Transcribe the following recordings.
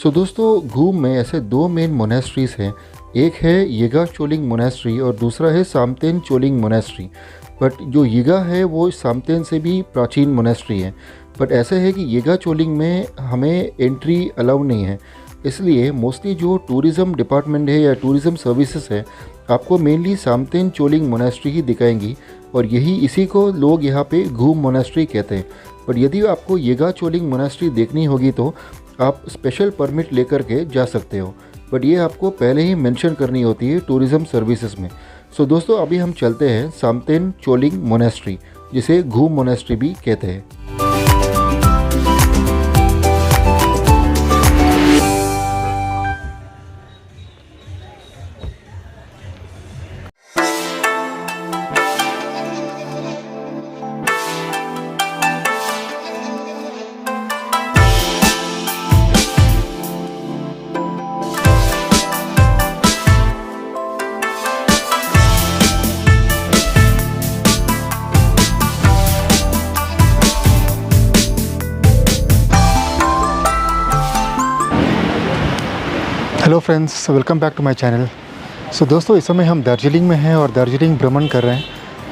सो दोस्तों, घूम में ऐसे दो मेन मोनेस्ट्रीज़ हैं। एक है येगा चोलिंग मोनेस्ट्री और दूसरा है सामतेन चोलिंग मोनेस्ट्री। बट जो येगा है वो सामतेन से भी प्राचीन मोनेस्ट्री है। बट ऐसा है कि येगा चोलिंग में हमें एंट्री अलाउ नहीं है, इसलिए मोस्टली जो टूरिज़्म डिपार्टमेंट है या टूरिज़्म सर्विसेज है आपको मेनली सामतेन चोलिंग मोनेस्ट्री ही दिखाएंगी, और इसी को लोग यहाँ पे घूम मोनेस्ट्री कहते हैं। बट यदि आपको येगा चोलिंग मोनेस्ट्री देखनी होगी तो आप स्पेशल परमिट लेकर के जा सकते हो, बट ये आपको पहले ही मेंशन करनी होती है टूरिज़्म सर्विसेज में। सो दोस्तों, अभी हम चलते हैं सामतेन चोलिंग मोनेस्ट्री, जिसे घूम मोनेस्ट्री भी कहते हैं। Hello friends, welcome back to my channel. So दोस्तों, इस समय हम दार्जिलिंग में हैं और दार्जिलिंग भ्रमण कर रहे हैं।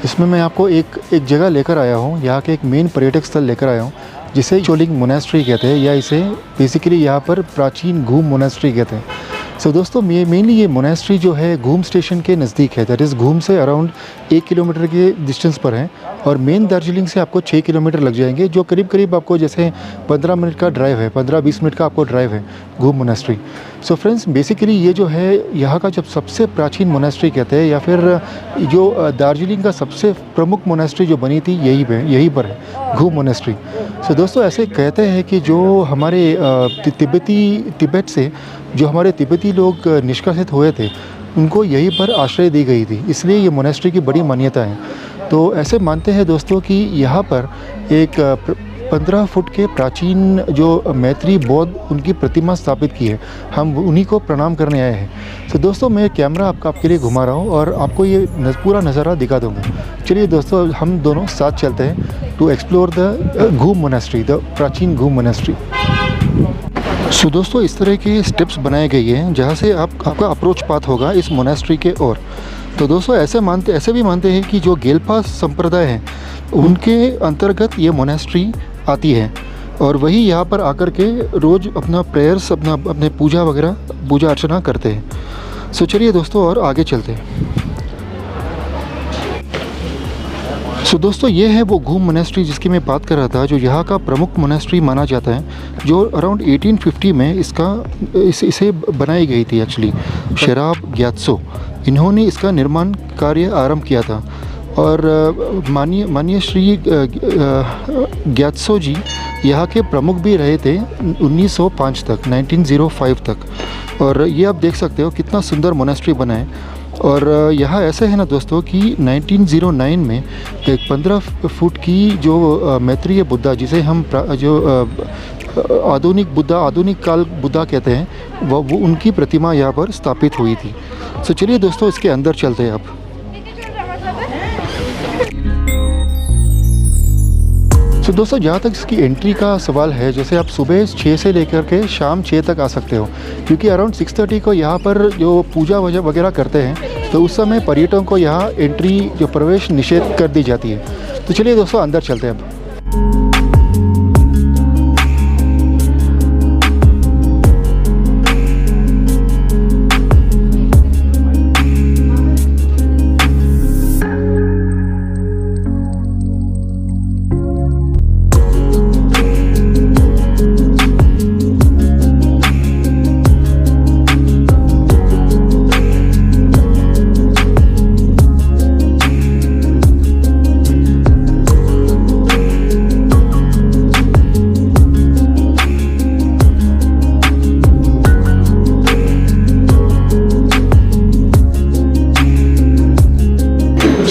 इसमें मैं आपको एक जगह लेकर आया हूँ, यहाँ के एक मेन पर्यटक स्थल लेकर आया हूँ जिसे चोलिंग मोनेस्ट्री कहते हैं, या इसे बेसिकली यहाँ पर प्राचीन घूम मोनेस्ट्री कहते हैं। सो दोस्तों, मेनली ये मोनेस्ट्री जो है घूम स्टेशन के नज़दीक है, दैट इज़ घूम से अराउंड 1 किलोमीटर के डिस्टेंस पर है, और मेन दार्जिलिंग से आपको 6 किलोमीटर लग जाएंगे, जो करीब करीब आपको जैसे 15 मिनट का ड्राइव है, 15-20 मिनट का आपको ड्राइव है घूम मोनेस्ट्री। सो फ्रेंड्स, बेसिकली ये जो है यहाँ का जब सबसे प्राचीन मोनेस्ट्री कहते हैं, या फिर जो दार्जिलिंग का सबसे प्रमुख मोनेस्ट्री जो बनी थी यहीं पर है, घूम मोनेस्ट्री। सो दोस्तों, ऐसे कहते हैं कि जो हमारे तिब्बत से जो हमारे तिब्बती लोग निष्कासित हुए थे उनको यहीं पर आश्रय दी गई थी, इसलिए ये मोनेस्ट्री की बड़ी मान्यता है। तो ऐसे मानते हैं दोस्तों कि यहाँ पर एक 15 फुट के प्राचीन जो मैत्री बौद्ध उनकी प्रतिमा स्थापित की है, हम उन्हीं को प्रणाम करने आए हैं। तो दोस्तों, मैं कैमरा आपके लिए घुमा रहा हूँ और आपको ये पूरा नज़ारा दिखा दूँगा। चलिए दोस्तों, हम दोनों साथ चलते हैं टू एक्सप्लोर द घूम मोनेस्ट्री, द प्राचीन घूम मोनेस्ट्री। सो दोस्तों, इस तरह के स्टेप्स बनाए गए हैं जहाँ से आपका अप्रोच पाथ होगा इस मोनेस्ट्री के ओर। तो दोस्तों, ऐसे भी मानते हैं कि जो गेलपा संप्रदाय है उनके अंतर्गत ये मोनेस्ट्री आती है, और वही यहाँ पर आकर के रोज़ अपना प्रेयर्स अपने पूजा अर्चना करते हैं। सो चलिए दोस्तों, और आगे चलते हैं। सो दोस्तों, ये है वो घूम मोनेस्ट्री जिसकी मैं बात कर रहा था, जो यहाँ का प्रमुख मोनेस्ट्री माना जाता है, जो अराउंड 1850 में इसे बनाई गई थी। एक्चुअली शराब ग्यात्सो, इन्होंने इसका निर्माण कार्य आरंभ किया था, और माननीय श्री ग्यात्सो जी यहाँ के प्रमुख भी रहे थे 1905 तक, 1905 तक। और ये आप देख सकते हो कितना सुंदर मोनेस्ट्री बना है। और यहाँ ऐसे है ना दोस्तों कि 1909 में एक 15 फुट की जो मैत्रेय बुद्धा, जिसे हम आधुनिक काल बुद्धा कहते हैं, वो उनकी प्रतिमा यहाँ पर स्थापित हुई थी। तो चलिए दोस्तों, इसके अंदर चलते हैं आप। तो दोस्तों, जहाँ तक इसकी एंट्री का सवाल है, जैसे आप सुबह 6 से लेकर के शाम 6 तक आ सकते हो, क्योंकि अराउंड 6:30 को यहाँ पर जो पूजा वगैरह करते हैं, तो उस समय पर्यटकों को यहाँ एंट्री जो प्रवेश निषेध कर दी जाती है। तो चलिए दोस्तों, अंदर चलते हैं अब।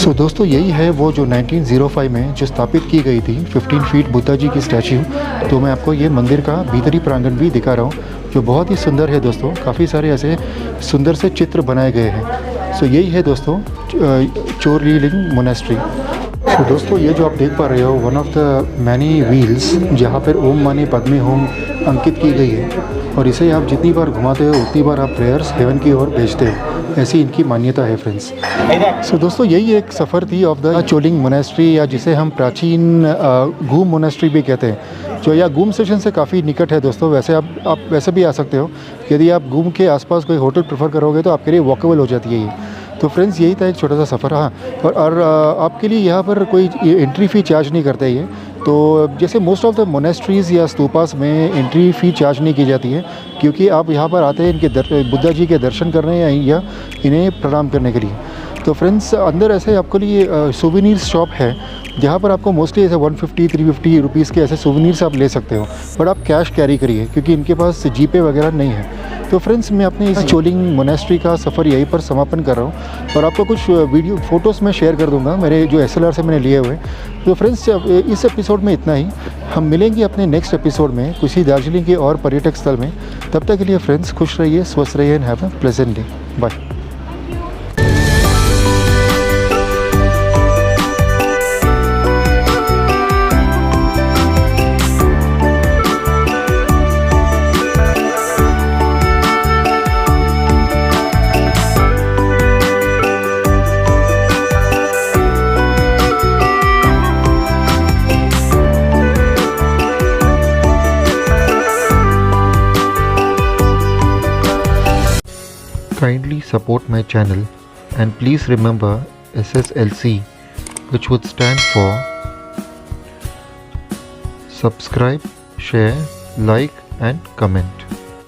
तो दोस्तों, यही है वो जो 1905 में जो स्थापित की गई थी 15 फीट बुद्धा जी की स्टैच्यू। तो मैं आपको ये मंदिर का भीतरी प्रांगण भी दिखा रहा हूँ, जो बहुत ही सुंदर है दोस्तों। काफ़ी सारे ऐसे सुंदर से चित्र बनाए गए हैं। सो यही है दोस्तों चोलिंग मोनेस्ट्री। तो दोस्तों, ये जो आप देख पा रहे हो, one of the many wheels जहाँ पर ओम माने पद्मे होम अंकित की गई है, और इसे आप जितनी बार घुमाते हो उतनी बार आप प्रेयर्स हेवन की ओर भेजते हो, ऐसी इनकी मान्यता है फ्रेंड्स। सो दोस्तों, यही एक सफ़र थी ऑफ द चोलिंग मोनेस्ट्री, या जिसे हम प्राचीन गूम मोनेस्ट्री भी कहते हैं, जो या गूम स्टेशन से काफ़ी निकट है दोस्तों। वैसे आप वैसे भी आ सकते हो, यदि आप गूम के आसपास कोई होटल प्रेफर करोगे तो आपके लिए वॉकेबल हो जाती है ये। तो फ्रेंड्स, यही था एक छोटा सा सफ़र। हाँ, और आपके लिए यहाँ पर कोई एंट्री फ़ी चार्ज नहीं करते ये। तो जैसे मोस्ट ऑफ द मोनेस्ट्रीज़ या स्तूपास में एंट्री फ़ी चार्ज नहीं की जाती है, क्योंकि आप यहाँ पर आते हैं इनके बुद्धा जी के दर्शन करने या इन्हें प्रणाम करने के लिए। तो फ्रेंड्स, अंदर ऐसे आपको लिए सोवेनिर्स शॉप है, जहाँ पर आपको मोस्टली ऐसे 150-350 रुपीज़ के ऐसे सोवेनिर्स आप ले सकते हो, बट आप कैश कैरी करिए, क्योंकि इनके पास जीपे वगैरह नहीं है। तो फ्रेंड्स, मैं अपने इस चोलिंग मोनेस्ट्री का सफ़र यहीं पर समापन कर रहा हूँ, और आपको कुछ वीडियो फ़ोटोज़ मैं शेयर कर दूँगा मेरे जो SLR से मैंने लिए हुए। तो फ्रेंड्स, इस एपिसोड में इतना ही। हम मिलेंगे अपने नेक्स्ट एपिसोड में किसी दार्जिलिंग के और पर्यटक स्थल में। तब तक के लिए फ्रेंड्स, खुश रहिए, स्वस्थ रहिए, and have a pleasant day. Bye. Kindly support my channel and please remember SSLC, which would stand for subscribe, share, like and comment.